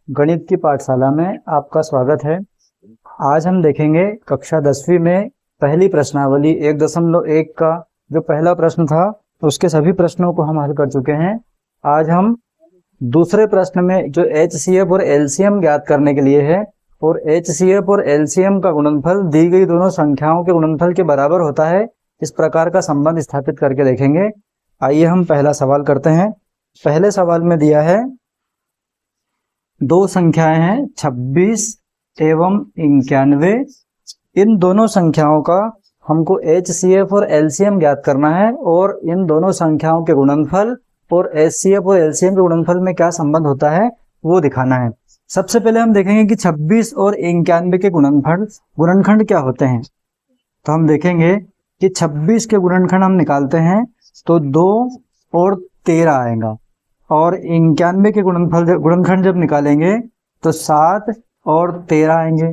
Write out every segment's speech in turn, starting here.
गणित की पाठशाला में आपका स्वागत है। आज हम देखेंगे कक्षा 10वीं में पहली प्रश्नावली 1.1 का जो पहला प्रश्न था उसके सभी प्रश्नों को हम हल कर चुके हैं। आज हम दूसरे प्रश्न में जो HCF और LCM ज्ञात करने के लिए है और HCF और LCM का गुणनफल दी गई दोनों संख्याओं के गुणनफल के बराबर होता है, इस प्रकार का संबंध स्थापित करके देखेंगे। आइए हम पहला सवाल करते हैं। पहले सवाल में दिया है दो संख्याएं हैं 26 एवं 91। इन दोनों संख्याओं का हमको HCF और LCM ज्ञात करना है और इन दोनों संख्याओं के गुणनफल और HCF और LCM के गुणनफल में क्या संबंध होता है वो दिखाना है। सबसे पहले हम देखेंगे कि 26 और 91 के गुणनखंड क्या होते हैं। तो हम देखेंगे कि 26 के गुणनखंड हम निकालते हैं तो 2 और 13 आएगा और 91 के गुणनखंड जब निकालेंगे तो 7 और 13 आएंगे।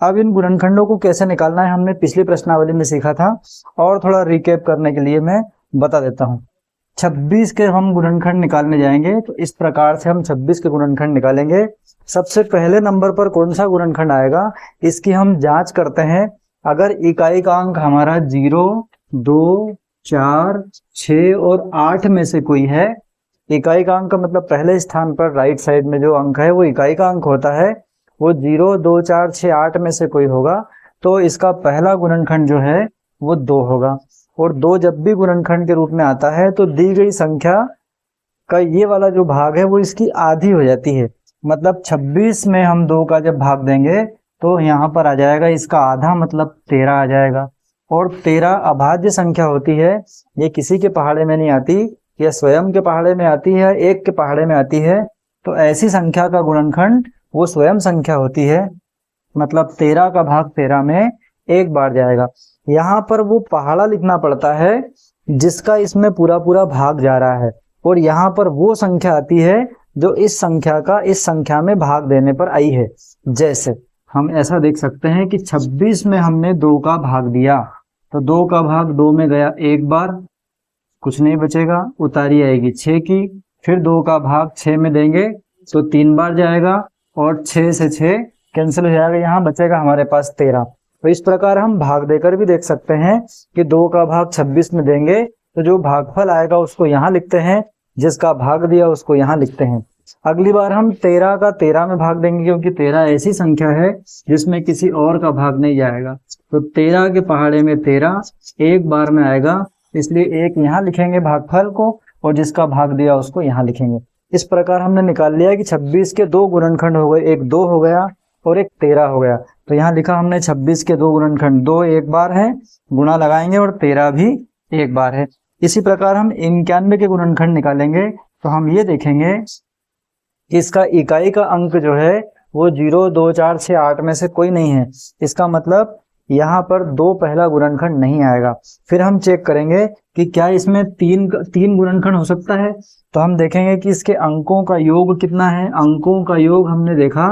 अब इन गुणनखंडों को कैसे निकालना है हमने पिछली प्रश्नावली में सीखा था और थोड़ा रिकैप करने के लिए मैं बता देता हूँ। 26 के हम गुणनखंड निकालने जाएंगे तो इस प्रकार से हम 26 के गुणनखंड निकालेंगे। सबसे पहले नंबर पर कौन सा गुणनखंड आएगा इसकी हम जांच करते हैं। अगर इकाई का अंक हमारा 0, 2, 4, 6 और 8 में से कोई है, इकाई का अंक मतलब पहले स्थान पर राइट साइड में जो अंक है वो इकाई का अंक होता है, वो 0, 2, 4, 6, 8 में से कोई होगा तो इसका पहला गुणनखंड जो है वो 2 होगा। और 2 जब भी गुणनखंड के रूप में आता है तो दी गई संख्या का ये वाला जो भाग है वो इसकी आधी हो जाती है। मतलब 26 में हम 2 का जब भाग देंगे तो यहाँ पर आ जाएगा इसका आधा, मतलब 13 आ जाएगा। और 13 अभाज्य संख्या होती है, ये किसी के पहाड़े में नहीं आती, यह स्वयं के पहाड़े में आती है, एक के पहाड़े में आती है। तो ऐसी संख्या का गुणनखंड वो स्वयं संख्या होती है, मतलब 13 का भाग 13 में एक बार जाएगा। यहाँ पर वो पहाड़ा लिखना पड़ता है जिसका इसमें पूरा पूरा भाग जा रहा है और यहाँ पर वो संख्या आती है जो इस संख्या का इस संख्या में भाग देने पर आई है। जैसे हम ऐसा देख सकते हैं कि 26 में हमने 2 का भाग दिया तो 2 का भाग 2 में गया एक बार, कुछ नहीं बचेगा, उतारी आएगी 6 की। फिर 2 का भाग 6 में देंगे तो 3 बार जाएगा और 6 से 6 कैंसिल हो जाएगा, यहाँ बचेगा हमारे पास 13। तो इस प्रकार हम भाग देकर भी देख सकते हैं कि 2 का भाग 26 में देंगे तो जो भागफल आएगा उसको यहाँ लिखते हैं, जिसका भाग दिया उसको यहाँ लिखते हैं। अगली बार हम 13 का 13 में भाग देंगे क्योंकि 13 ऐसी संख्या है जिसमें किसी और का भाग नहीं जाएगा। तो 13 के पहाड़े में 13 एक बार में आएगा, इसलिए एक यहाँ लिखेंगे भागफल को और जिसका भाग दिया उसको यहाँ लिखेंगे। इस प्रकार हमने निकाल लिया कि 26 के 2 गुणनखंड हो गए, एक 2 हो गया और एक 13 हो गया। तो यहाँ लिखा हमने 26 के 2 गुणनखंड, 2 एक बार है, गुणा लगाएंगे और 13 भी एक बार है। इसी प्रकार हम 91 के गुणनखंड निकालेंगे तो हम ये देखेंगे कि इसका इकाई का अंक जो है वो 0, 2, 4, 6, 8 में से कोई नहीं है। इसका मतलब यहाँ पर 2 पहला गुणनखंड नहीं आएगा। फिर हम चेक करेंगे कि क्या इसमें 3 गुणनखंड हो सकता है। तो हम देखेंगे कि इसके अंकों का योग कितना है। अंकों का योग हमने देखा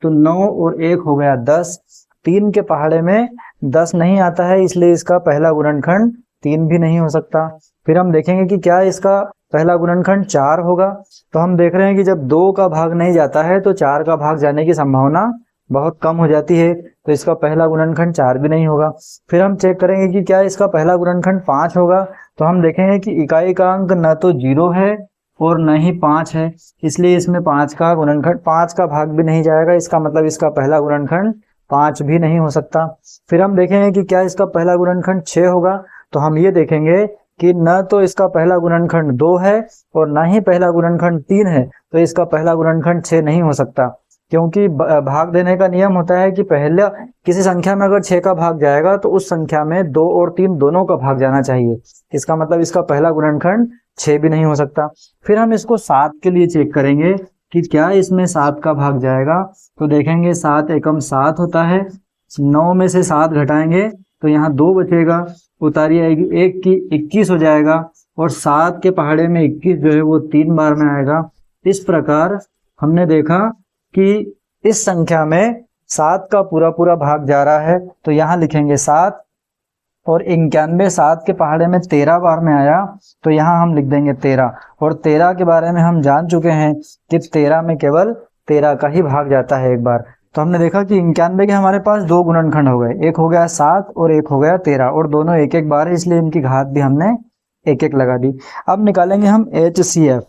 तो 9 और 1 हो गया 10। 3 के पहाड़े में 10 नहीं आता है, इसलिए इसका पहला गुणनखंड 3 भी नहीं हो सकता। फिर हम देखेंगे कि क्या इसका पहला गुणनखंड 4 होगा। तो हम देख रहे हैं कि जब 2 का भाग नहीं जाता है तो 4 का भाग जाने की संभावना बहुत कम हो जाती है, तो इसका पहला गुणनखंड 4 भी नहीं होगा। फिर हम चेक करेंगे कि क्या इसका पहला गुणनखंड 5 होगा। तो हम देखेंगे कि इकाई का अंक न तो 0 है और न ही 5 है, इसलिए इसमें 5 का गुणनखंड 5 का भाग भी नहीं जाएगा। इसका मतलब इसका पहला गुणनखंड 5 भी नहीं हो सकता। फिर हम देखेंगे कि क्या इसका पहला गुणनखंड 6 होगा। तो हम ये देखेंगे कि न तो इसका पहला गुणनखंड 2 है और न ही पहला गुणनखंड 3 है, तो इसका पहला गुणनखंड 6 नहीं हो सकता। क्योंकि भाग देने का नियम होता है कि पहले किसी संख्या में अगर 6 का भाग जाएगा तो उस संख्या में 2 और 3 दोनों का भाग जाना चाहिए। इसका मतलब इसका पहला गुणनखंड 6 भी नहीं हो सकता। फिर हम इसको 7 के लिए चेक करेंगे कि क्या इसमें 7 का भाग जाएगा। तो देखेंगे 7 एकम 7 होता है, 9 में से 7 घटाएंगे तो यहाँ 2 बचेगा, उतारी आएगी 1 की, 21 हो जाएगा और 7 के पहाड़े में 21 जो है वो 3 बार में आएगा। इस प्रकार हमने देखा कि इस संख्या में 7 का पूरा पूरा भाग जा रहा है, तो यहाँ लिखेंगे 7 और 91 7 के पहाड़े में 13 बार में आया तो यहाँ हम लिख देंगे 13। और 13 के बारे में हम जान चुके हैं कि 13 में केवल 13 का ही भाग जाता है एक बार। तो हमने देखा कि 91 के हमारे पास दो गुणनखंड हो गए, एक हो गया 7 और एक हो गया 13, और दोनों एक एक बार है, इसलिए इनकी घात भी हमने एक एक लगा दी। अब निकालेंगे हम HCF।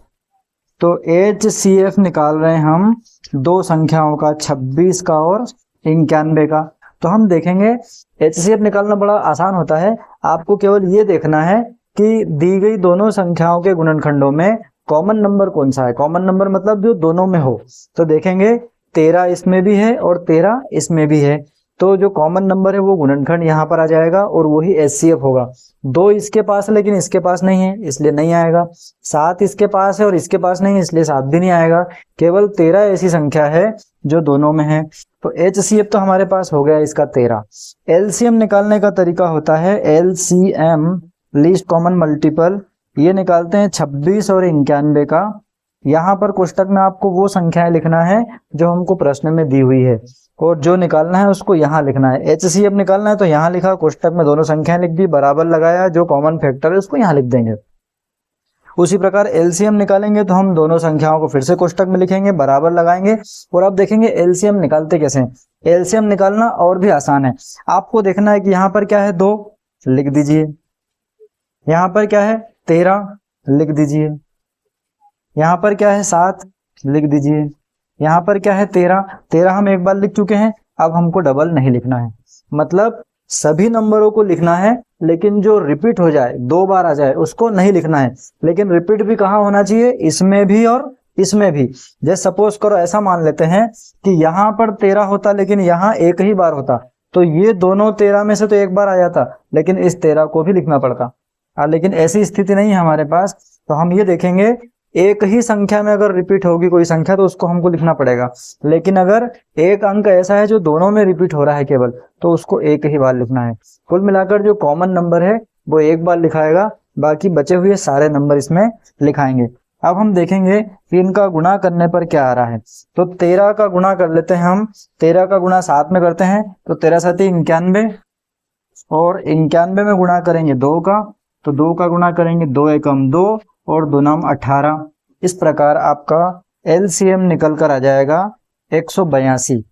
तो HCF निकाल रहे हैं हम दो संख्याओं का, 26 का और 91 का। तो हम देखेंगे HCF निकालना बड़ा आसान होता है। आपको केवल ये देखना है कि दी गई दोनों संख्याओं के गुणनखंडों में कॉमन नंबर कौन सा है। कॉमन नंबर मतलब जो दोनों में हो। तो देखेंगे 13 इसमें भी है और 13 इसमें भी है, तो जो कॉमन नंबर है वो गुणनखंड यहाँ पर आ जाएगा और वही HCF होगा। 2 इसके पास है लेकिन इसके पास नहीं है, इसलिए नहीं आएगा। 7 इसके पास है और इसके पास नहीं है, इसलिए 7 भी नहीं आएगा। केवल 13 ऐसी संख्या है जो दोनों में है। तो HCF तो हमारे पास हो गया इसका 13। LCM निकालने का तरीका होता है LCM, लीस्ट कॉमन मल्टीपल। ये निकालते हैं 26 और 91 का। यहाँ पर कोष्टक में आपको वो संख्याएं लिखना है जो हमको प्रश्न में दी हुई है, और जो निकालना है उसको यहाँ लिखना है। HCF निकालना है तो यहाँ लिखा, कोष्टक में दोनों संख्याएं लिख दी, बराबर लगाया, जो कॉमन फैक्टर है उसको यहाँ लिख देंगे। उसी प्रकार LCM निकालेंगे तो हम दोनों संख्याओं को फिर से कोष्टक में लिखेंगे, बराबर लगाएंगे। और अब देखेंगे LCM निकालते कैसे हैं। LCM निकालना और भी आसान है। आपको देखना है कि यहाँ पर क्या है, 2 लिख दीजिए, यहाँ पर क्या है 13 लिख दीजिए, यहाँ पर क्या है 7 लिख दीजिए, यहाँ पर क्या है 13 हम एक बार लिख चुके हैं। अब हमको डबल नहीं लिखना है, मतलब सभी नंबरों को लिखना है, लेकिन जो रिपीट हो जाए, 2 बार आ जाए, उसको नहीं लिखना है। लेकिन रिपीट भी कहाँ होना चाहिए, इसमें भी और इसमें भी। जैसे सपोज करो ऐसा मान लेते हैं कि यहाँ पर 13 होता लेकिन यहाँ एक ही बार होता, तो ये दोनों 13 में से तो एक बार आ जाता, लेकिन इस 13 को भी लिखना पड़ता। लेकिन ऐसी स्थिति नहीं है हमारे पास। तो हम ये देखेंगे एक ही संख्या में अगर रिपीट होगी कोई संख्या तो उसको हमको लिखना पड़ेगा, लेकिन अगर एक अंक ऐसा है जो दोनों में रिपीट हो रहा है केवल, तो उसको एक ही बार लिखना है। कुल मिलाकर जो कॉमन नंबर है वो एक बार लिखाएगा, बाकी बचे हुए सारे नंबर इसमें लिखाएंगे। अब हम देखेंगे कि इनका गुणा करने पर क्या आ रहा है। तो 13 का गुणा कर लेते हैं हम। 13 का गुणा 7 में करते हैं, तो 13 7 91, और 91 में गुणा करेंगे 2 का, तो 2 का गुणा करेंगे 2 एकम 2 और 2 नाम 18। इस प्रकार आपका LCM निकल कर आ जाएगा 182।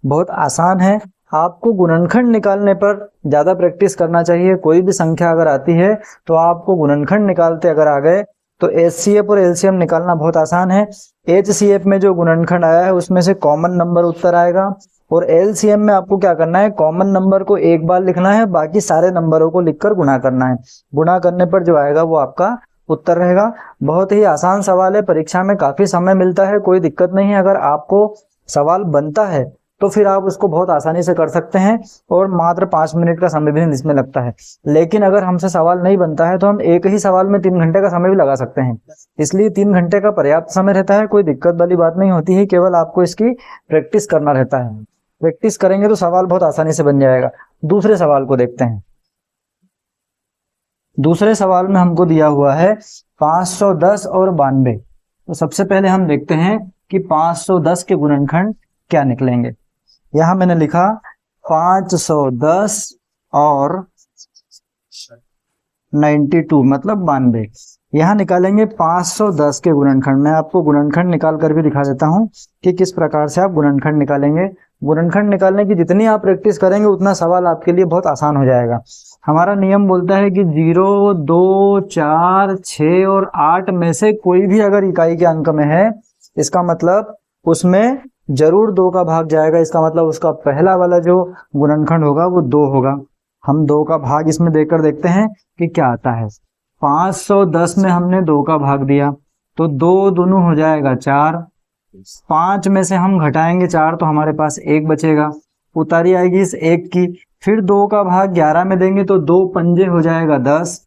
बहुत आसान है। आपको गुणनखंड निकालने पर ज्यादा प्रैक्टिस करना चाहिए। कोई भी संख्या अगर आती है तो आपको गुणनखंड निकालते अगर आ गए तो HCF और LCM निकालना बहुत आसान है। HCF में जो गुणनखंड आया है उसमें से कॉमन नंबर उत्तर आएगा, और LCM में आपको क्या करना है, कॉमन नंबर को एक बार लिखना है, बाकी सारे नंबरों को लिखकर गुणा करना है। गुणा करने पर जो आएगा वो आपका उत्तर रहेगा। बहुत ही आसान सवाल है, परीक्षा में काफी समय मिलता है, कोई दिक्कत नहीं है। अगर आपको सवाल बनता है तो फिर आप उसको बहुत आसानी से कर सकते हैं, और मात्र 5 मिनट का समय भी इसमें लगता है। लेकिन अगर हमसे सवाल नहीं बनता है तो हम एक ही सवाल में 3 घंटे का समय भी लगा सकते हैं। इसलिए 3 घंटे का पर्याप्त समय रहता है, कोई दिक्कत वाली बात नहीं होती है। केवल आपको इसकी प्रैक्टिस करना रहता है। प्रैक्टिस करेंगे तो सवाल बहुत आसानी से बन जाएगा। दूसरे सवाल को देखते हैं। दूसरे सवाल में हमको दिया हुआ है 510 और 92। तो सबसे पहले हम देखते हैं कि 510 के गुणनखंड क्या निकलेंगे। यहां मैंने लिखा 510 और 92 मतलब 92। यहां निकालेंगे 510 के गुणनखंड। मैं आपको गुणनखंड निकाल कर भी दिखा देता हूं कि किस प्रकार से आप गुणनखंड निकालेंगे। गुणनखंड निकालने की जितनी आप प्रैक्टिस करेंगे उतना सवाल आपके लिए बहुत आसान हो जाएगा। हमारा नियम बोलता है कि 0, 2, 4, 6 और 8 में से कोई भी अगर इकाई के अंक में है, इसका मतलब उसमें जरूर 2 का भाग जाएगा। इसका मतलब उसका पहला वाला जो गुणनखंड होगा वो 2 होगा। हम 2 का भाग इसमें देकर देखते हैं कि क्या आता है। 510 में हमने 2 का भाग दिया तो 2 दूनी हो जाएगा 4। 5 में से हम घटाएंगे 4 तो हमारे पास 1 बचेगा, उतारी आएगी इस 1 की। फिर 2 का भाग 11 में देंगे तो 2 पंजे हो जाएगा 10।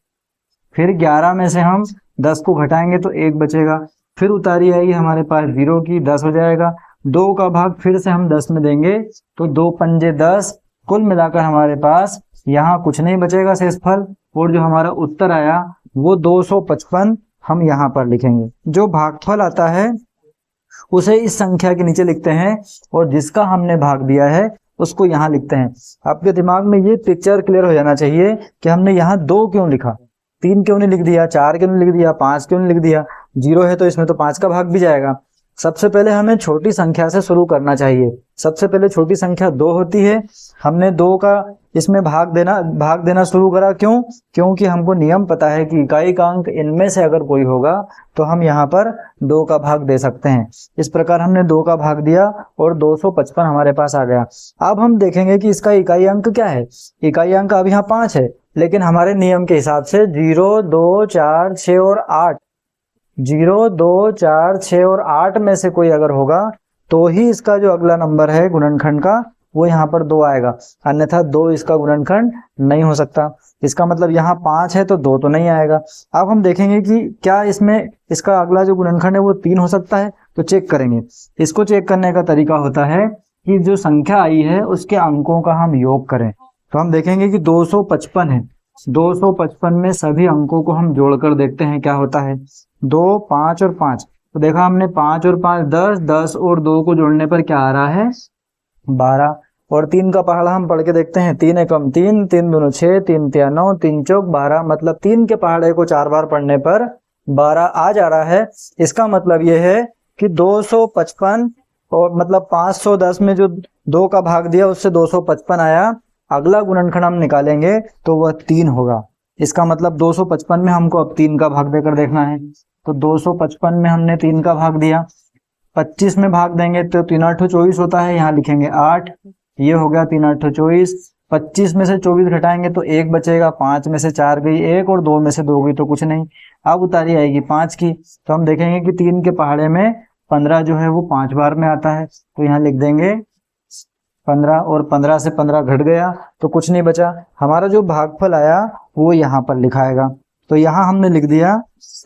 फिर 11 में से हम 10 को घटाएंगे तो 1 बचेगा, फिर उतारी आएगी हमारे पास 0 की, 10 हो जाएगा। 2 का भाग फिर से हम 10 में देंगे तो 2 पंजे 10। कुल मिलाकर हमारे पास यहाँ कुछ नहीं बचेगा शेषफल, और जो हमारा उत्तर आया वो 255 हम यहाँ पर लिखेंगे। जो भागफल आता है उसे इस संख्या के नीचे लिखते हैं, और जिसका हमने भाग दिया है उसको यहाँ लिखते हैं। आपके दिमाग में ये पिक्चर क्लियर हो जाना चाहिए कि हमने यहाँ 2 क्यों लिखा, 3 क्यों नहीं लिख दिया, 4 क्यों नहीं लिख दिया, 5 क्यों नहीं लिख दिया। 0 है तो इसमें तो 5 का भाग भी जाएगा। सबसे पहले हमें छोटी संख्या से शुरू करना चाहिए। सबसे पहले छोटी संख्या 2 होती है। हमने 2 का इसमें भाग देना शुरू करा। क्यों? क्योंकि हमको नियम पता है कि इकाई का अंक इनमें से अगर कोई होगा तो हम यहाँ पर 2 का भाग दे सकते हैं। इस प्रकार हमने 2 का भाग दिया और 255 हमारे पास आ गया। अब हम देखेंगे कि इसका इकाई अंक क्या है। इकाई अंक अब यहाँ 5 है, लेकिन हमारे नियम के हिसाब से 0, 2, 4, 6 और 8, 0, 2, 4, 6 और 8 में से कोई अगर होगा तो ही इसका जो अगला नंबर है गुणनखंड का वो यहाँ पर 2 आएगा, अन्यथा 2 इसका गुणनखंड नहीं हो सकता। इसका मतलब यहाँ 5 है तो 2 तो नहीं आएगा। अब हम देखेंगे कि क्या इसमें इसका अगला जो गुणनखंड है वो 3 हो सकता है, तो चेक करेंगे। इसको चेक करने का तरीका होता है कि जो संख्या आई है उसके अंकों का हम योग करें। तो हम देखेंगे कि 255 है, 255 में सभी अंकों को हम जोड़कर देखते हैं क्या होता है। 2, 5 और 5, तो देखा हमने 5 और 5 10, 10 और 2 को जोड़ने पर क्या आ रहा है 12। और 3 का पहाड़ा हम पढ़ के देखते हैं। 3 एकम 3, 3 दूनी 6, 3 तिया 9, 3 चौक 12, मतलब 3 के पहाड़े को 4 बार पढ़ने पर 12 आ जा रहा है। इसका मतलब यह है कि 255 और मतलब 510 में जो 2 का भाग दिया उससे 255 आया। अगला गुणनखंड हम निकालेंगे तो वह 3 होगा। इसका मतलब 255 में हमको अब 3 का भाग देकर देखना है। तो 255 में हमने 3 का भाग दिया, 25 में भाग देंगे तो 3 8 24 होता है, यहाँ लिखेंगे 8, ये हो गया 3 8 24। 25 में से 24 घटाएंगे तो 1 बचेगा, 5 में से 4 गई 1 और 2 में से 2 गई तो कुछ नहीं। अब उतारी आएगी 5 की, तो हम देखेंगे कि 3 के पहाड़े में 15 जो है वो 5 बार में आता है, तो यहाँ लिख देंगे 15 और 15 से 15 घट गया तो कुछ नहीं बचा। हमारा जो भागफल आया वो यहाँ पर लिखाएगा। तो यहाँ हमने लिख दिया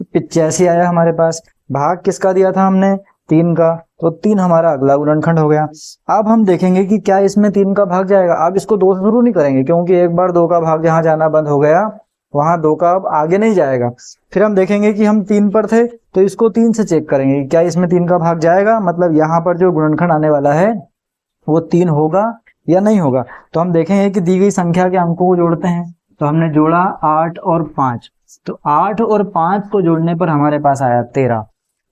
85 आया हमारे पास। भाग किसका दिया था हमने 3 का, तो 3 हमारा अगला गुणनखंड हो गया। अब हम देखेंगे कि क्या इसमें 3 का भाग जाएगा। अब इसको 2 से शुरू नहीं करेंगे, क्योंकि एक बार 2 का भाग जहाँ जाना बंद हो गया वहां 2 का अब आगे नहीं जाएगा। फिर हम देखेंगे कि हम 3 पर थे तो इसको 3 से चेक करेंगे क्या इसमें 3 का भाग जाएगा, मतलब यहाँ पर जो गुणनखंड आने वाला है वो 3 होगा या नहीं होगा। तो हम देखेंगे कि दी गई संख्या के अंकों को जोड़ते हैं। तो हमने जोड़ा 8 और 5, तो 8 और 5 को जोड़ने पर हमारे पास आया 13।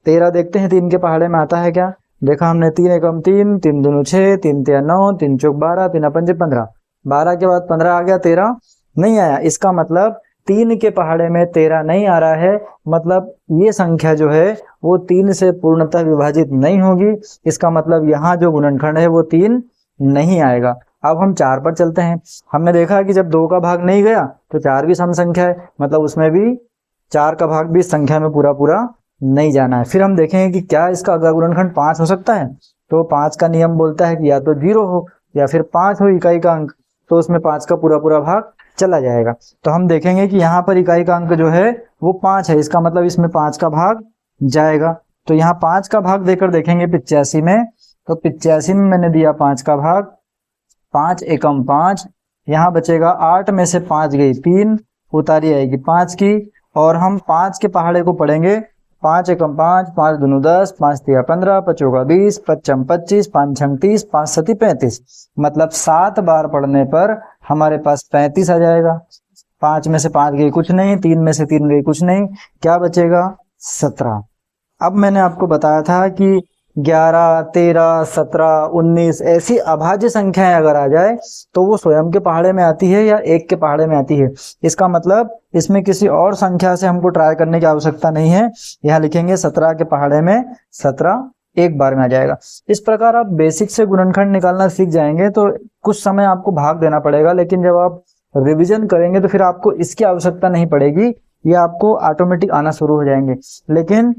13 देखते हैं 3 के पहाड़े में आता है क्या। देखा हमने 3 एकम 3, 3 दूनी 6, 3 तिया 9, 3 चौक 12, 3 पंजे 15। 12 के बाद 15 आ गया, 13 नहीं आया। इसका मतलब 3 के पहाड़े में 13 नहीं आ रहा है, मतलब ये संख्या जो है वो 3 से पूर्णतः विभाजित नहीं होगी। इसका मतलब यहाँ जो गुणनखंड है वो 3 नहीं आएगा। अब हम 4 पर चलते हैं। हमने देखा कि जब 2 का भाग नहीं गया तो 4 भी सम संख्या है, मतलब उसमें भी 4 का भाग भी इस संख्या में पूरा पूरा नहीं जाना है। फिर हम देखेंगे कि क्या इसका अगला गुणनखंड 5 हो सकता है। तो 5 का नियम बोलता है कि या तो 0 हो या फिर 5 हो इकाई का अंक, तो उसमें 5 का पूरा पूरा भाग चला जाएगा। तो हम देखेंगे कि यहाँ पर इकाई का अंक जो है वो 5 है, इसका मतलब इसमें 5 का भाग जाएगा। तो यहाँ 5 का भाग देकर देखेंगे 85 में, तो 85 में मैंने दिया 5 का भाग, 5 एकम 5, यहाँ बचेगा 8 में से 5 गई 3, उतारी आएगी 5 की, और हम 5 के पहाड़े को पढ़ेंगे। 5 एकम 5, 5 दूनी 10, 5 तिया 15, 5 चौका 20, 5 छम 25, 5 छम 30, 5 सती 35, मतलब 7 बार पढ़ने पर हमारे पास 35 आ जाएगा। 5 में से 5 गई कुछ नहीं, 3 में से 3 गई कुछ नहीं, क्या बचेगा 17। अब मैंने आपको बताया था कि 11, 13, 17, 19 ऐसी अभाज्य संख्याएं अगर आ जाए तो वो स्वयं के पहाड़े में आती है या 1 के पहाड़े में आती है। इसका मतलब इसमें किसी और संख्या से हमको ट्राई करने की आवश्यकता नहीं है। यहाँ लिखेंगे 17 के पहाड़े में 17 एक बार में आ जाएगा। इस प्रकार आप बेसिक से गुणनखंड निकालना सीख जाएंगे तो कुछ समय आपको भाग देना पड़ेगा, लेकिन जब आप रिवीजन करेंगे तो फिर आपको इसकी आवश्यकता नहीं पड़ेगी, ये आपको ऑटोमेटिक आना शुरू हो जाएंगे। लेकिन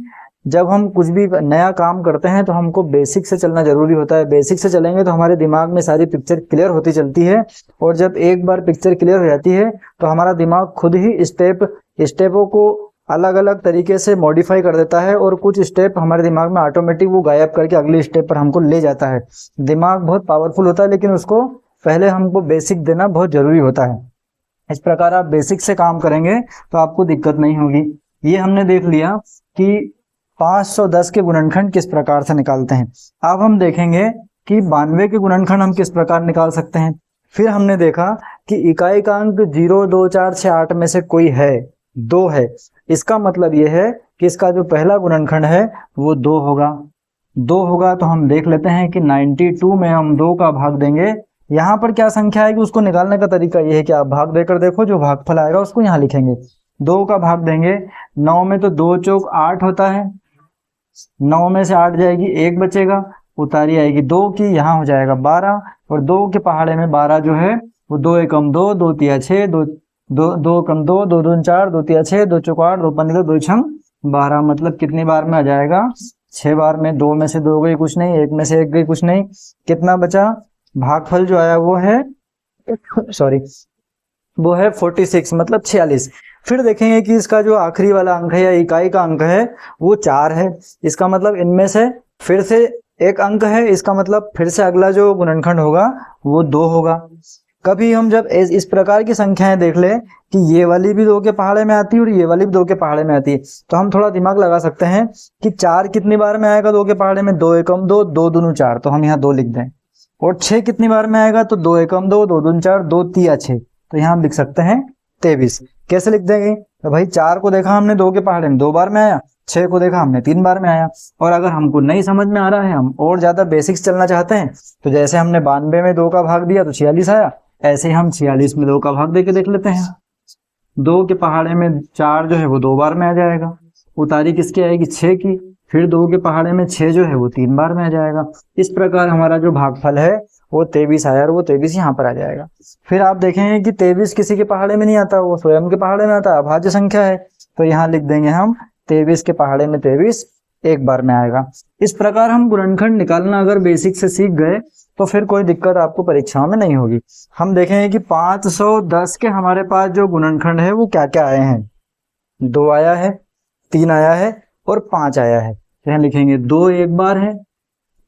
जब हम कुछ भी नया काम करते हैं तो हमको बेसिक से चलना जरूरी होता है। बेसिक से चलेंगे तो हमारे दिमाग में सारी पिक्चर क्लियर होती चलती है, और जब एक बार पिक्चर क्लियर हो जाती है तो हमारा दिमाग खुद ही स्टेपों को अलग अलग तरीके से मॉडिफाई कर देता है, और कुछ स्टेप हमारे दिमाग में ऑटोमेटिक वो गायब करके अगले स्टेप पर हमको ले जाता है। दिमाग बहुत पावरफुल होता है, लेकिन उसको पहले हमको बेसिक देना बहुत जरूरी होता है। इस प्रकार आप बेसिक से काम करेंगे तो आपको दिक्कत नहीं होगी। ये हमने देख लिया कि 510 के गुणनखंड किस प्रकार से निकालते हैं। अब हम देखेंगे कि 92 के गुणनखंड हम किस प्रकार निकाल सकते हैं। फिर हमने देखा कि इकाई का अंक 0, 2, 4, 6, 8 में से कोई है, 2 है। इसका मतलब यह है कि इसका जो पहला गुणनखंड है वो 2 होगा। 2 होगा तो हम देख लेते हैं कि 92 में हम 2 का भाग देंगे। यहाँ पर क्या संख्या आएगी उसको निकालने का तरीका ये है कि आप भाग देकर देखो, जो भागफल आएगा उसको यहाँ लिखेंगे। 2 का भाग देंगे 9 में, तो 2 चौक 8 होता है। 9 में से 8 जाएगी, 1 बचेगा, उतारी आएगी 2 की, यहाँ हो जाएगा 12, और 2 के पहाड़े में 12 जो है वो 2 एकम 2, 2 तिया 6, 2 कम 2, 2 दूनी 4, 2 तिया 6, 2 चौक 8, 2 पंद्रह, 2 छंग 12। मतलब कितनी बार में आ जाएगा? 6 बार में। 2 में से 2 गई कुछ नहीं, 1 में से 1 गई कुछ नहीं, कितना बचा? भागफल जो आया वो है वो है 46, मतलब 46। फिर देखेंगे कि इसका जो आखिरी वाला अंक है या इकाई का अंक है वो 4 है। इसका मतलब इनमें से फिर से एक अंक है, इसका मतलब फिर से अगला जो गुणनखंड होगा वो 2 होगा। कभी हम जब इस प्रकार की संख्याएं देख ले कि ये वाली भी 2 के पहाड़े में आती है और ये वाली भी 2 के पहाड़े में आती है, तो हम थोड़ा दिमाग लगा सकते हैं कि 4 कितनी बार में आएगा 2 के पहाड़े में? 2 एकम 2, 2 दूनी 4, तो हम यहाँ 2 लिख दें। और 6 कितनी बार में आएगा? तो 2 एकम 2, 2 दूनी 4, 2 तिया 6, तो यहाँ हम लिख सकते हैं 23। कैसे लिख देंगे? तो भाई 4 को देखा हमने 2 के पहाड़े में 2 बार में आया, 6 को देखा हमने 3 बार में आया। और अगर हमको नहीं समझ में आ रहा है, हम और ज्यादा बेसिक्स चलना चाहते हैं, तो जैसे हमने 92 में 2 का भाग दिया तो 46 आया, ऐसे ही हम 46 में 2 का भाग देके देख लेते हैं। 2 के पहाड़े में 4 जो है वो 2 बार में आ जाएगा, उतारी किसकी आएगी? 6 की। फिर 2 के पहाड़े में 6 जो है वो 3 बार में आ जाएगा। इस प्रकार हमारा जो भागफल है वो 23 आया, और वो 23 यहाँ पर आ जाएगा। फिर आप देखेंगे कि 23 किसी के पहाड़े में नहीं आता, वो स्वयं के पहाड़े में आता है, अभाज्य संख्या है, तो यहाँ लिख देंगे हम 23 के पहाड़े में 23 एक बार में आएगा। इस प्रकार हम गुणनखंड निकालना अगर बेसिक से सीख गए तो फिर कोई दिक्कत आपको परीक्षाओं में नहीं होगी। हम देखेंगे कि 510 के हमारे पास जो गुणनखंड है वो क्या क्या आए हैं। 2 आया है, 3 आया है और 5 आया है। यहाँ लिखेंगे 2 एक बार है,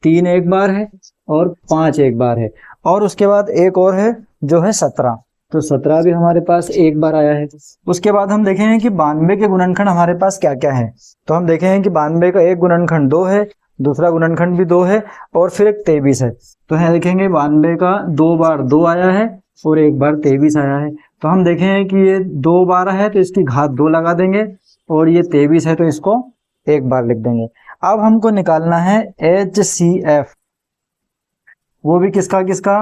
3 एक बार है और 5 एक बार है। और उसके बाद एक और है जो है 17, तो 17 भी हमारे पास एक बार आया है। उसके बाद हम देखेंगे कि 92 के गुणनखंड हमारे पास क्या क्या है। तो हम देखेंगे कि 92 का एक गुणनखंड 2 है, दूसरा गुणनखंड भी 2 है, और फिर एक 23 है। तो यहाँ देखेंगे 92 का 2 बार 2 आया है और एक बार 23 आया है। तो हम देखेंगे कि ये 2 बार है तो इसकी घात 2 लगा देंगे, और ये 23 है तो इसको एक बार लिख देंगे। अब हमको निकालना है HCF, वो भी किसका किसका?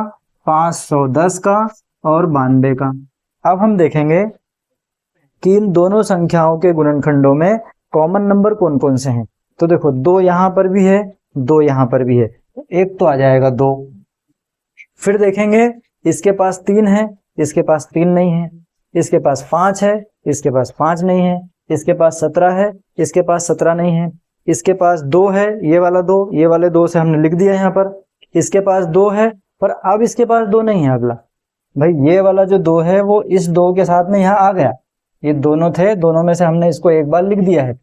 510 का और 92 का। अब हम देखेंगे कि इन दोनों संख्याओं के गुणनखंडों में कॉमन नंबर कौन कौन से हैं। तो देखो 2 यहाँ पर भी है, 2 यहाँ पर भी है, एक तो आ जाएगा 2। फिर देखेंगे इसके पास 3 है, इसके पास 3 नहीं है, इसके पास 5 है, इसके पास 5 नहीं है, इसके पास 17 है, इसके पास 17 नहीं है, इसके पास 2 है, ये वाला 2, ये वाले 2 से हमने लिख दिया यहाँ पर। इसके पास 2 है, पर अब इसके पास 2 नहीं है अगला। भाई ये वाला जो 2 है वो इस 2 के साथ में यहाँ आ गया, ये दोनों थे, दोनों में से हमने इसको एक बार लिख दिया है।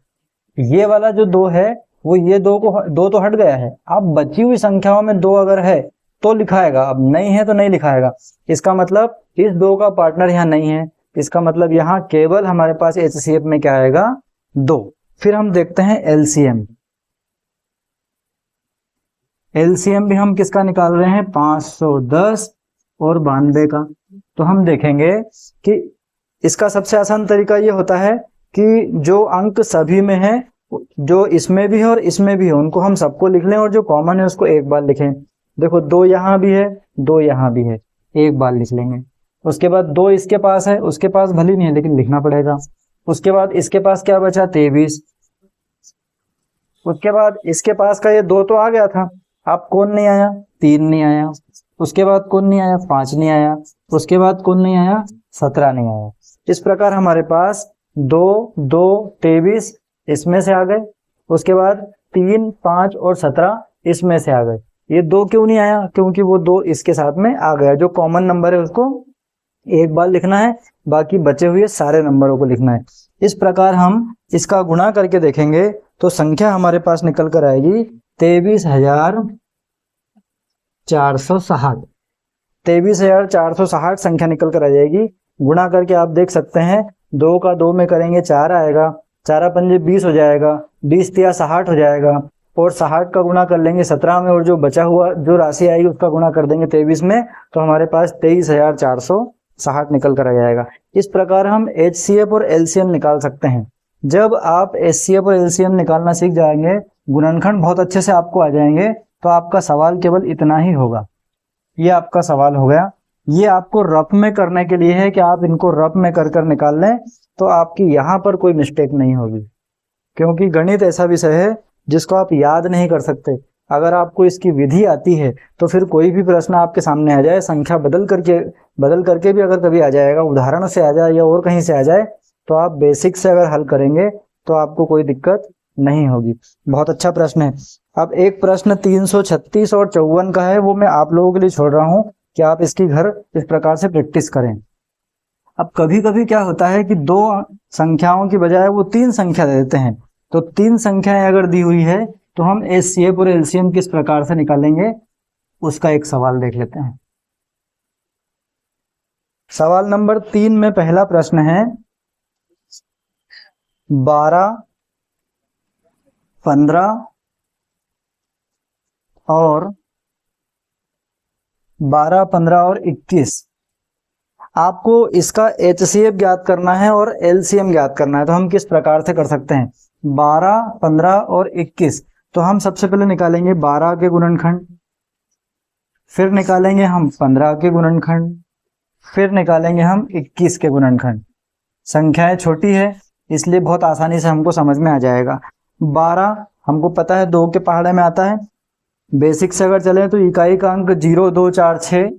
ये वाला जो 2 है वो ये 2 तो हट गया है। अब बची हुई संख्याओं में 2 अगर है तो लिखाएगा, अब नहीं है तो नहीं लिखाएगा। इसका मतलब इस 2 का पार्टनर यहाँ नहीं है, इसका मतलब यहाँ केवल हमारे पास HCF में क्या आएगा? 2। फिर हम देखते हैं LCM। LCM भी हम किसका निकाल रहे हैं? 510 और 92 का। तो हम देखेंगे कि इसका सबसे आसान तरीका ये होता है कि जो अंक सभी में है, जो इसमें भी है और इसमें भी है, उनको हम सबको लिख लें और जो कॉमन है उसको एक बार लिखें। देखो 2 यहाँ भी है, 2 यहाँ भी है, एक बार लिख लेंगे। उसके बाद 2 इसके पास है, उसके पास भले नहीं है लेकिन लिखना पड़ेगा। उसके बाद इसके पास क्या बचा? 23। उसके बाद इसके पास का ये 2 तो आ गया था, अब कौन नहीं आया? 3 नहीं आया। उसके बाद कौन नहीं आया? 5 नहीं आया। उसके बाद कौन नहीं आया? 17 नहीं आया। इस प्रकार हमारे पास 2, 2, 23 इसमें से आ गए। उसके बाद 3, 5 और 17 इसमें से आ गए। ये 2 क्यों नहीं आया? क्योंकि वो 2 इसके साथ में आ गया। जो कॉमन नंबर है उसको एक बार लिखना है, बाकी बचे हुए सारे नंबरों को लिखना है। इस प्रकार हम इसका गुणा करके देखेंगे तो संख्या हमारे पास निकल कर आएगी 23,460। 23,460 संख्या निकल कर आ जाएगी। गुणा करके आप देख सकते हैं, 2 का 2 में करेंगे 4 आएगा, 4 पंजे 20 हो जाएगा, 20 तिया 60 हो जाएगा, और 60 का गुणा कर लेंगे 17 में, और जो बचा हुआ जो राशि आएगी उसका गुणा कर देंगे 23 में, तो हमारे पास 23,460 निकल कर आ जाएगा। इस प्रकार हम HCF और LCM निकाल सकते हैं। जब आप HCF और LCM निकालना सीख जाएंगे, गुणनखंड बहुत अच्छे से आपको आ जाएंगे, तो आपका सवाल केवल इतना ही होगा। ये आपका सवाल हो गया। ये आपको रफ में करने के लिए है कि आप इनको रफ में कर कर निकाल लें, तो आपकी यहाँ पर कोई मिस्टेक नहीं होगी, क्योंकि गणित ऐसा विषय है जिसको आप याद नहीं कर सकते। अगर आपको इसकी विधि आती है तो फिर कोई भी प्रश्न आपके सामने आ जाए, संख्या बदल करके भी अगर कभी आ जाएगा, उदाहरण से आ जाए या और कहीं से आ जाए, तो आप बेसिक से अगर हल करेंगे तो आपको कोई दिक्कत नहीं होगी। बहुत अच्छा प्रश्न है। अब एक प्रश्न 336 और 54 का है, वो मैं आप लोगों के लिए छोड़ रहा हूँ कि आप इसकी घर इस प्रकार से प्रैक्टिस करें। अब कभी कभी क्या होता है कि दो संख्याओं की बजाय वो तीन संख्या दे देते हैं, तो तीन संख्याएं अगर दी हुई है तो हम एचसीएफ और एलसीएम किस प्रकार से निकालेंगे, उसका एक सवाल देख लेते हैं। सवाल नंबर 3 में पहला प्रश्न है 12, 15 और 21। आपको इसका एचसीएफ ज्ञात करना है और एलसीएम ज्ञात करना है। तो हम किस प्रकार से कर सकते हैं, 12, 15 और 21। तो हम सबसे पहले निकालेंगे 12 के गुणनखंड, फिर निकालेंगे हम 15 के गुणनखंड, फिर निकालेंगे हम 21 के गुणनखंड। संख्याएं छोटी है इसलिए बहुत आसानी से हमको समझ में आ जाएगा। 12 हमको पता है 2 के पहाड़े में आता है। बेसिक से अगर चले तो इकाई का अंक 0, 2, 4, 6,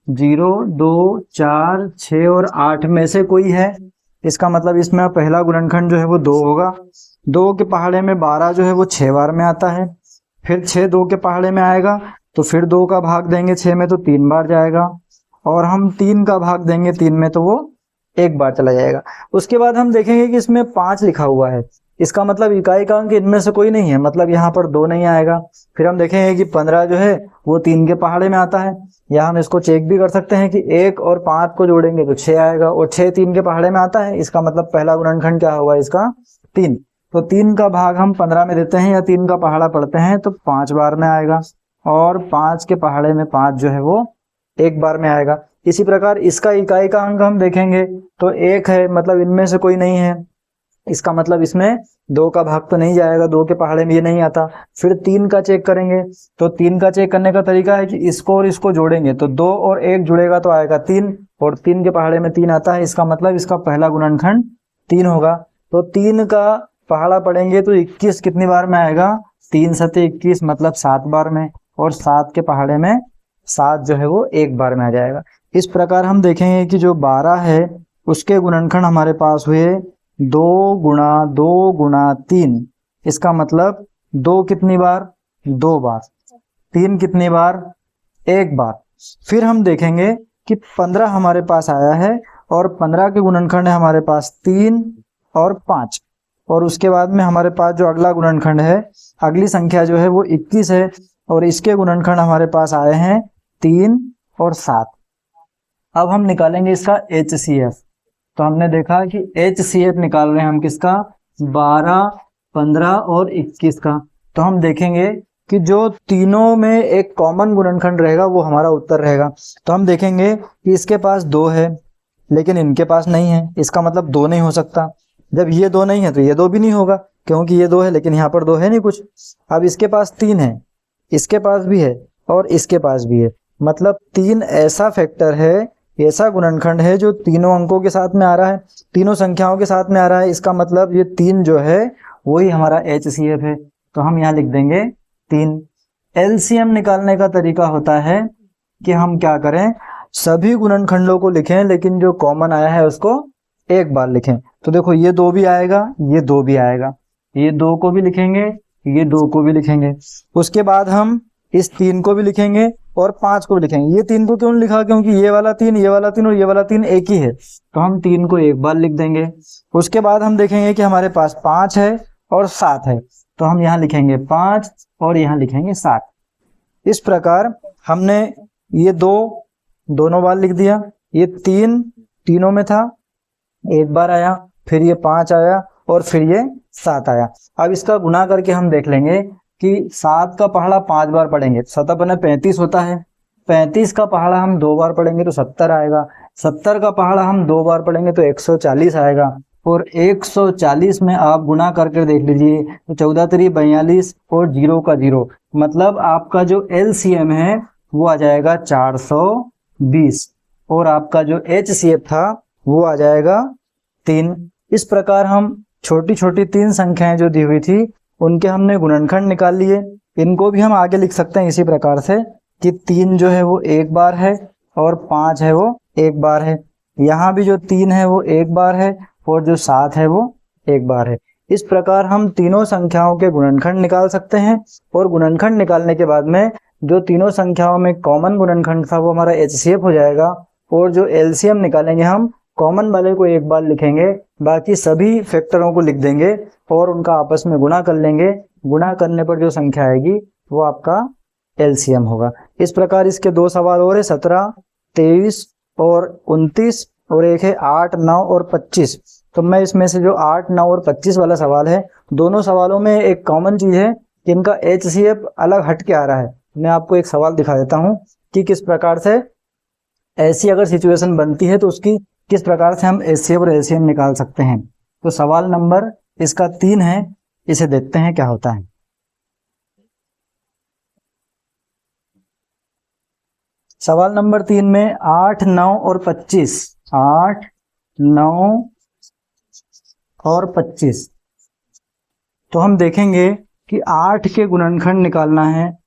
0, 2, 4, 6 और 8 में से कोई है। इसका मतलब इसमें पहला गुणनखंड जो है वो 2 होगा। 2 के पहाड़े में 12 जो है वो 6 बार में आता है। फिर 6 2 के पहाड़े में आएगा तो फिर 2 का भाग देंगे 6 में तो 3 बार जाएगा, और हम 3 का भाग देंगे 3 में तो वो 1 बार चला जाएगा। उसके बाद हम देखेंगे कि इसमें 5 लिखा हुआ है, इसका मतलब इकाई का अंक इनमें से कोई नहीं है, मतलब यहाँ पर 2 नहीं आएगा। फिर हम देखेंगे कि 15 जो है वो 3 के पहाड़े में आता है, या हम इसको चेक भी कर सकते हैं कि 1 और 5 को जोड़ेंगे तो 6 आएगा, और 6 3 के पहाड़े में आता है। इसका मतलब पहला गुणनखंड क्या होगा इसका, 3। तो 3 का भाग हम 15 में देते हैं या 3 का पहाड़ा पढ़ते हैं तो 5 बार में आएगा, और 5 के पहाड़े में 5 जो है वो 1 बार में आएगा। इसी प्रकार इसका इकाई का अंक हम देखेंगे तो 1 है, मतलब इनमें से कोई नहीं है। इसका मतलब इसमें 2 का भाग तो नहीं जाएगा, 2 के पहाड़े में ये नहीं आता। फिर 3 का चेक करेंगे, तो 3 का चेक करने का तरीका है कि इसको और इसको जोड़ेंगे तो 2 और 1 जुड़ेगा तो आएगा 3, और 3 के पहाड़े में 3 आता है। इसका मतलब इसका पहला गुणनखंड 3 होगा। तो 3 का पहाड़ा पढ़ेंगे तो 21 कितनी बार में आएगा, 3 सते 21 मतलब 7 बार में, और 7 के पहाड़े में 7 जो है वो 1 बार में आ जाएगा। इस प्रकार हम देखेंगे कि जो 12 है उसके गुणनखंड हमारे पास हुए 2 गुणा 2 गुणा 3। इसका मतलब 2 कितनी बार, 2 बार। 3 कितनी बार, 1 बार। फिर हम देखेंगे कि 15 हमारे पास आया है, और 15 के गुणनखंड है हमारे पास 3 और 5। और उसके बाद में हमारे पास जो अगला गुणनखंड है, अगली संख्या जो है वो 21 है, और इसके गुणनखंड हमारे पास आए हैं 3 और 7। अब हम निकालेंगे इसका HCF। तो हमने देखा कि HCF निकाल रहे हैं हम किसका, 12, 15 और 21 का। तो हम देखेंगे कि जो तीनों में एक कॉमन गुणनखंड रहेगा वो हमारा उत्तर रहेगा। तो हम देखेंगे कि इसके पास 2 है लेकिन इनके पास नहीं है, इसका मतलब 2 नहीं हो सकता। जब ये 2 नहीं है तो ये 2 भी नहीं होगा, क्योंकि ये 2 है लेकिन यहाँ पर 2 है नहीं कुछ। अब इसके पास 3 है, इसके पास भी है और इसके पास भी है, मतलब 3 ऐसा फैक्टर है, ऐसा गुणनखंड है जो तीनों अंकों के साथ में आ रहा है, तीनों संख्याओं के साथ में आ रहा है। इसका मतलब ये 3 जो है वही हमारा HCF है। तो हम यहाँ लिख देंगे 3। LCM निकालने का तरीका होता है कि हम क्या करें, सभी गुणनखंडों को लिखें लेकिन जो कॉमन आया है उसको एक बार लिखें। तो देखो ये 2 भी आएगा, ये 2 भी आएगा, ये 2 को भी लिखेंगे, ये 2 को भी लिखेंगे। उसके बाद हम इस 3 को भी लिखेंगे और 5 को भी लिखेंगे। ये 3 को क्यों लिखा, क्योंकि ये वाला 3, ये वाला 3 और ये वाला 3 एक ही है, तो हम 3 को एक बार लिख देंगे। उसके बाद हम देखेंगे कि हमारे पास 5 है और 7 है, तो हम यहाँ लिखेंगे 5 और यहाँ लिखेंगे 7। इस प्रकार हमने ये 2 दोनों बार लिख दिया, ये 3 तीनों में था, एक बार आया, फिर ये 5 आया और फिर ये 7 आया। अब इसका गुना करके हम देख लेंगे कि 7 का पहाड़ा 5 बार पढ़ेंगे 7 बने 35 होता है। 35 का पहाड़ा हम 2 बार पढ़ेंगे तो 70 आएगा। 70 का पहाड़ा हम 2 बार पढ़ेंगे तो 140 आएगा। और 140 में आप गुना करके देख लीजिए तो 14 3 42 और 0 का 0, मतलब आपका जो एलसीएम है वो आ जाएगा 420 और आपका जो एचसीएफ था वो आ जाएगा 3। इस प्रकार हम छोटी छोटी 3 संख्याएं जो दी हुई थी उनके हमने गुणनखंड निकाल लिए। इनको भी हम आगे लिख सकते हैं इसी प्रकार से कि 3 जो है वो एक बार है और 5 है वो एक बार है। यहाँ भी जो 3 है वो एक बार है और जो 7 है वो एक बार है। इस प्रकार हम तीनों संख्याओं के गुणनखंड निकाल सकते हैं और गुणनखंड निकालने के बाद में जो तीनों संख्याओं में कॉमन गुणनखंड था वो हमारा एचसीएफ हो जाएगा और जो एलसीएम निकालेंगे हम कॉमन वाले को एक बार लिखेंगे, बाकी सभी फैक्टरों को लिख देंगे और उनका आपस में गुणा कर लेंगे। गुणा करने पर जो संख्या आएगी वो आपका एलसीएम होगा। इस प्रकार इसके 2 सवाल और है, 17, 23 और 29 और एक है 8, 9 और 25। तो मैं इसमें से जो 8, 9 और 25 वाला सवाल है, दोनों सवालों में एक कॉमन चीज है कि इनका एचसीएफ अलग हट के आ रहा है। मैं आपको एक सवाल दिखा देता हूं कि किस प्रकार से ऐसी अगर सिचुएशन बनती है तो उसकी किस प्रकार से हम एचसीएफ और एलसीएम निकाल सकते हैं। तो सवाल नंबर इसका 3 है, इसे देखते हैं क्या होता है। सवाल नंबर 3 में 8, 9 और 25, 8, 9 और 25। तो हम देखेंगे कि 8 के गुणनखंड निकालना है,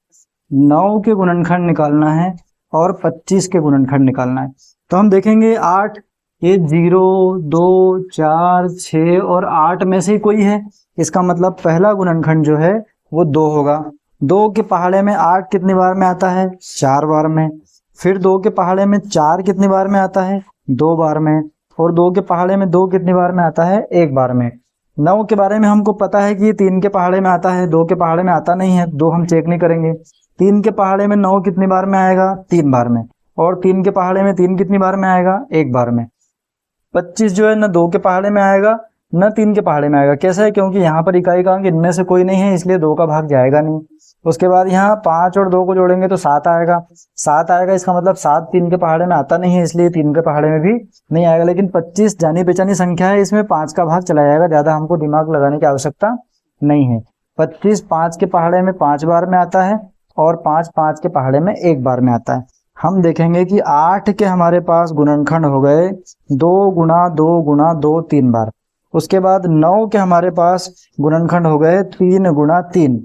9 के गुणनखंड निकालना है और 25 के गुणनखंड निकालना है। तो हम देखेंगे 8 ये 0, 2, 4, 6 और 8 में से ही कोई है। इसका मतलब पहला गुणनखंड जो है वो 2 होगा। 2 के पहाड़े में 8 कितनी बार में आता है? 4 बार में। फिर 2 के पहाड़े में 4 कितनी बार में आता है? 2 बार में। और 2 के पहाड़े में 2 कितनी बार में आता है? 1 बार में। 9 के बारे में हमको पता है कि ये 3 के पहाड़े में आता है, 2 के पहाड़े में आता नहीं है, 2 हम चेक नहीं करेंगे। 3 के पहाड़े में 9 कितनी बार में आएगा? 3 बार में। और 3 के पहाड़े में 3 कितनी बार में आएगा? 1 बार में। 25 जो है न 2 के पहाड़े में आएगा न 3 के पहाड़े में आएगा। कैसा है? क्योंकि यहाँ पर इकाई का अंक इनमें से कोई नहीं है, इसलिए 2 का भाग जाएगा नहीं। उसके बाद यहाँ 5 और 2 को जोड़ेंगे तो 7 आएगा। 7 आएगा, इसका मतलब 7 3 के पहाड़े में आता नहीं है, इसलिए 3 के पहाड़े में भी नहीं आएगा। लेकिन 25 जानी पहचानी संख्या है, इसमें 5 का भाग चला जाएगा, ज्यादा हमको दिमाग लगाने की आवश्यकता नहीं है। 25 5 के पहाड़े में 5 बार में आता है और 5 5 के पहाड़े में 1 बार में आता है। हम देखेंगे कि 8 के हमारे पास गुणनखंड हो गए 2 गुणा 2 गुणा 2 3 बार। उसके बाद 9 के हमारे पास गुणनखंड हो गए 3 गुणा 3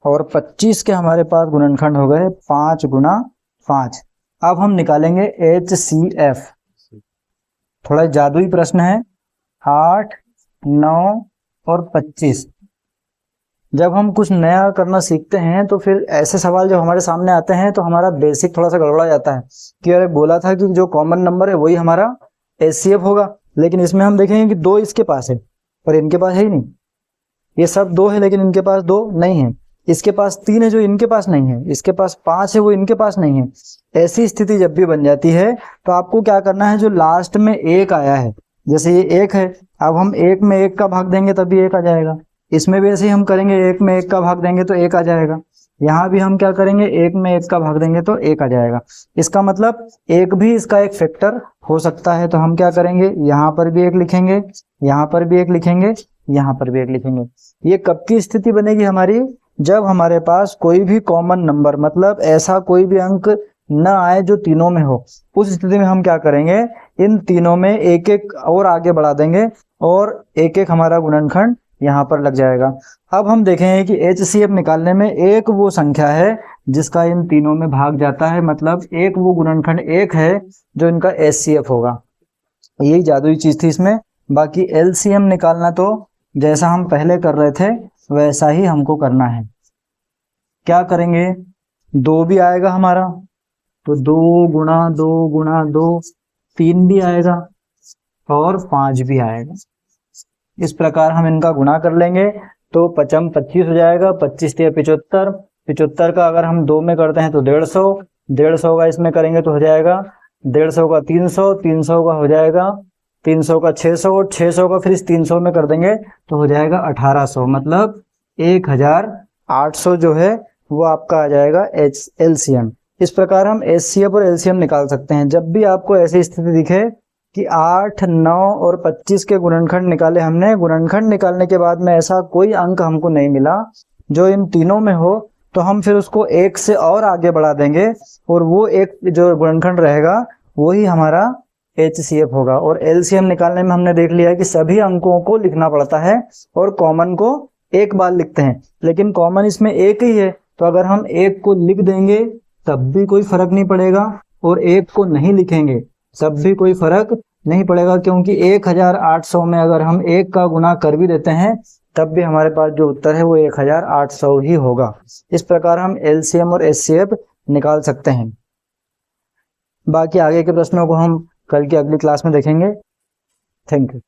और 25 के हमारे पास गुणनखंड हो गए 5 गुणा 5। अब हम निकालेंगे एचसीएफ। थोड़ा जादुई प्रश्न है। 8, 9 और 25। जब हम कुछ नया करना सीखते हैं तो फिर ऐसे सवाल जब हमारे सामने आते हैं तो हमारा बेसिक थोड़ा सा गड़बड़ा जाता है कि अरे बोला था कि जो कॉमन नंबर है वही हमारा एचसीएफ होगा, लेकिन इसमें हम देखेंगे कि 2 इसके पास है पर इनके पास है ही नहीं। ये सब 2 है लेकिन इनके पास 2 नहीं है। इसके पास 3 है जो इनके पास नहीं है, इसके पास 5 है वो इनके पास नहीं है। ऐसी स्थिति जब भी बन जाती है तो आपको क्या करना है, जो लास्ट में 1 आया है, जैसे ये 1 है, अब हम 1 में 1 का भाग देंगे तभी 1 आ जाएगा। इसमें भी ऐसे ही हम करेंगे, 1 में 1 का भाग देंगे तो 1 आ जाएगा। यहाँ भी हम क्या करेंगे, 1 में 1 का भाग देंगे तो 1 आ जाएगा। इसका मतलब 1 भी इसका एक फैक्टर हो सकता है। तो हम क्या करेंगे, यहाँ पर भी 1 लिखेंगे, यहाँ पर भी 1 लिखेंगे, यहाँ पर भी 1 लिखेंगे। ये कब की स्थिति बनेगी हमारी, जब हमारे पास कोई भी कॉमन नंबर, मतलब ऐसा कोई भी अंक न आए जो तीनों में हो। उस स्थिति में हम क्या करेंगे, इन तीनों में एक एक और आगे बढ़ा देंगे और एक एक हमारा गुणनखंड यहाँ पर लग जाएगा। अब हम देखेंगे कि एचसीएफ निकालने में एक वो संख्या है जिसका इन तीनों में भाग जाता है, मतलब एक वो गुणनखंड एक है जो इनका एचसीएफ होगा। यही जादुई चीज थी इसमें। बाकी एलसीएम निकालना तो जैसा हम पहले कर रहे थे वैसा ही हमको करना है। क्या करेंगे, 2 भी आएगा हमारा तो 2 गुणा 2 गुणा 2, 3 भी आएगा और 5 भी आएगा। इस प्रकार हम इनका गुणा कर लेंगे तो 5 25 हो जाएगा, 25 से 75, 75 का अगर हम 2 में करते हैं तो 150, 150 का इसमें करेंगे तो हो जाएगा 150 का 300, 300 का हो जाएगा 300 का 600, 600 का फिर इस 300 में कर देंगे तो हो जाएगा 1800, मतलब 1800 जो है वो आपका आ जाएगा एलसीएम। इस प्रकार हम एचसीएफ और एलसीएम निकाल सकते हैं। जब भी आपको ऐसी स्थिति दिखे कि 8, 9 और 25 के गुणनखंड निकाले हमने। गुणनखंड निकालने के बाद में ऐसा कोई अंक हमको नहीं मिला जो इन तीनों में हो, तो हम फिर उसको 1 से और आगे बढ़ा देंगे और वो एक जो गुणनखंड रहेगा वही हमारा HCF होगा। और LCM निकालने में हमने देख लिया कि सभी अंकों को लिखना पड़ता है और कॉमन को एक बार लिखते हैं, लेकिन कॉमन इसमें एक ही है, तो अगर हम एक को लिख देंगे तब भी कोई फर्क नहीं पड़ेगा और एक को नहीं लिखेंगे तब भी कोई फर्क नहीं पड़ेगा, क्योंकि 1800 में अगर हम एक का गुना कर भी देते हैं तब भी हमारे पास जो उत्तर है वो 1800 ही होगा। इस प्रकार हम LCM और HCF निकाल सकते हैं। बाकी आगे के प्रश्नों को हम कल की अगली क्लास में देखेंगे। Thank you.